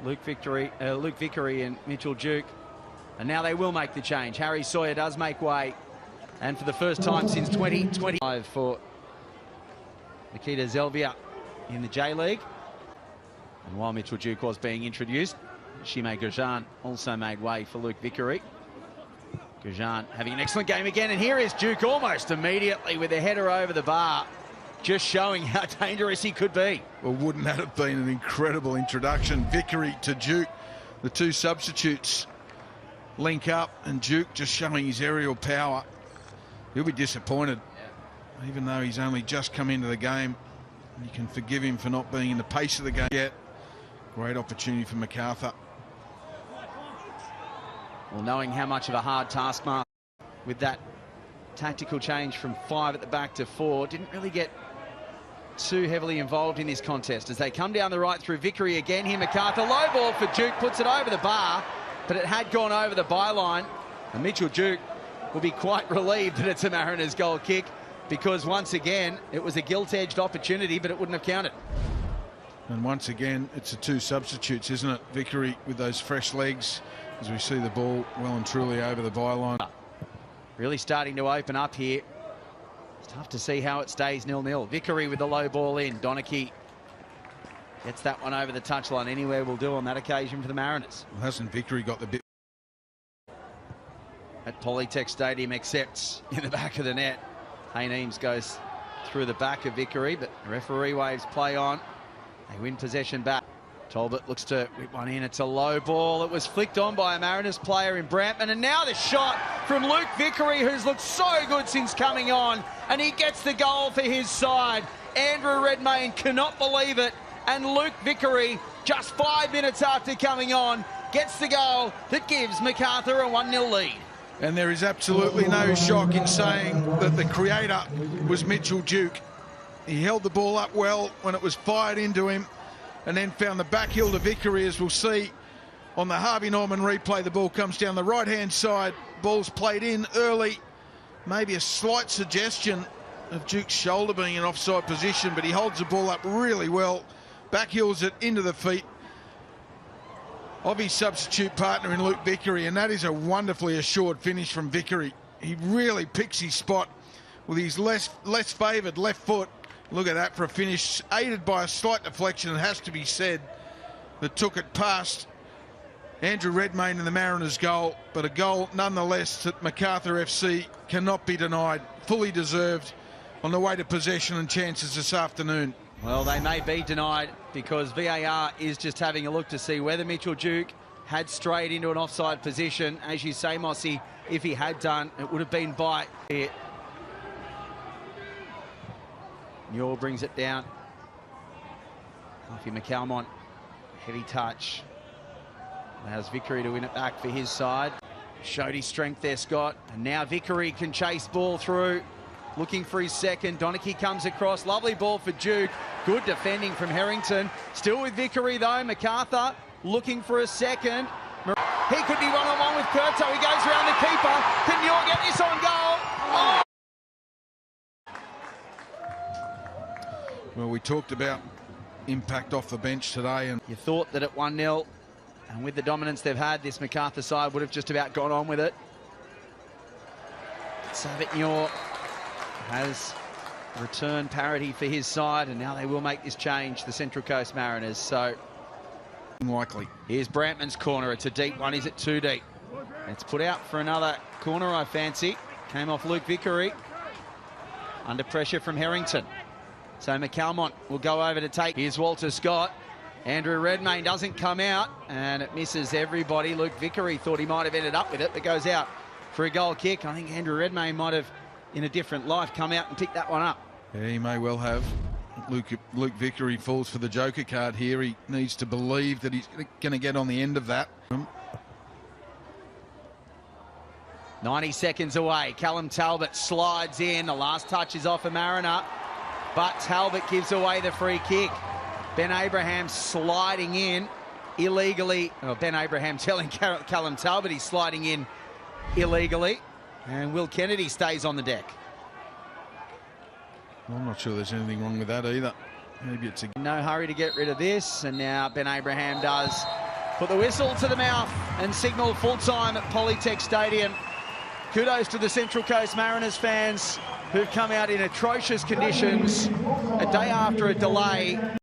Luke Vickery and Mitchell Duke. And now they will make the change. Harry Sawyer does make way. And for the first time since 2025 for Nikita Zelvia in the J-League. And while Mitchell Duke was being introduced, Shime Gacor also made way for Luke Vickery. Gacor having an excellent game again. And here is Duke almost immediately with a header over the bar, just showing how dangerous he could be. Well, wouldn't that have been an incredible introduction? Vickery to Duke, the two substitutes link up, and Duke just showing his aerial power. He'll be disappointed, even though he's only just come into the game. You can forgive him for not being in the pace of the game yet. Great opportunity for Macarthur. Well, knowing how much of a hard taskmaster with that tactical change from 5 at the back to 4, didn't really get too heavily involved in this contest as they come down the right through Vickery again. Here Macarthur, low ball for Duke, puts it over the bar, but it had gone over the byline. And Mitchell Duke will be quite relieved that it's a Mariners goal kick, because once again it was a gilt-edged opportunity, but it wouldn't have counted. And once again it's the two substitutes, isn't it? Vickery with those fresh legs as we see the ball well and truly over the byline. Really starting to open up here. It's tough to see how it stays 0-0. Vickery with the low ball in. Donachie gets that one over the touchline. Anywhere will do on that occasion for the Mariners. Well, hasn't Vickery got the bit? At Polytech Stadium accepts in the back of the net. Hayne Eames goes through the back of Vickery, but the referee waves play on. They win possession back. Talbot looks to whip one in. It's a low ball. It was flicked on by a Mariners player in Brantman. And now the shot from Luke Vickery, who's looked so good since coming on. And he gets the goal for his side. Andrew Redmayne cannot believe it. And Luke Vickery, just 5 minutes after coming on, gets the goal that gives Macarthur a 1-0 lead. And there is absolutely no shock in saying that the creator was Mitchell Duke. He held the ball up well when it was fired into him, and then found the back heel to Vickery, as we'll see on the Harvey Norman replay. The ball comes down the right-hand side. Ball's played in early. Maybe a slight suggestion of Duke's shoulder being in offside position, but he holds the ball up really well. Back heels it into the feet of his substitute partner in Luke Vickery, and that is a wonderfully assured finish from Vickery. He really picks his spot with his less favoured left foot. Look at that for a finish, aided by a slight deflection, it has to be said, that took it past Andrew Redmayne in the Mariners' goal, but a goal nonetheless that Macarthur FC cannot be denied. Fully deserved on the way to possession and chances this afternoon. Well, they may be denied because VAR is just having a look to see whether Mitchell Duke had strayed into an offside position. As you say, Mossy, if he had done, it would have been by it. Muir brings it down. Coffee McCalmont, heavy touch. Allows Vickery to win it back for his side. Showed his strength there, Scott. And now Vickery can chase ball through, looking for his second. Donachie comes across. Lovely ball for Duke. Good defending from Harrington. Still with Vickery, though. Macarthur looking for a second. He could be one-on-one with Curto. He goes around the keeper. Can Muir get this on goal? Oh! Well, we talked about impact off the bench today, and you thought that at 1-0, and with the dominance they've had, this Macarthur side would have just about gone on with it. Savit Muir has returned parity for his side, and now they will make this change, the Central Coast Mariners. So unlikely. Here's Brantman's corner. It's a deep one. Is it too deep? It's put out for another corner, I fancy. Came off Luke Vickery. Under pressure from Harrington. So McCalmont will go over to take. Here's Walter Scott. Andrew Redmayne doesn't come out, and it misses everybody. Luke Vickery thought he might have ended up with it, but goes out for a goal kick. I think Andrew Redmayne might have, in a different life, come out and picked that one up. Yeah, he may well have. Luke Vickery falls for the joker card here. He needs to believe that he's going to get on the end of that. 90 seconds away. Callum Talbot slides in. The last touch is off a Mariner, but Talbot gives away the free kick. Ben Abraham sliding in illegally. Oh, Ben Abraham telling Callum Talbot he's sliding in illegally. And Will Kennedy stays on the deck. I'm not sure there's anything wrong with that either. Maybe it's a... No hurry to get rid of this. And now Ben Abraham does put the whistle to the mouth and signal full-time at Polytech Stadium. Kudos to the Central Coast Mariners fans who've come out in atrocious conditions a day after a delay.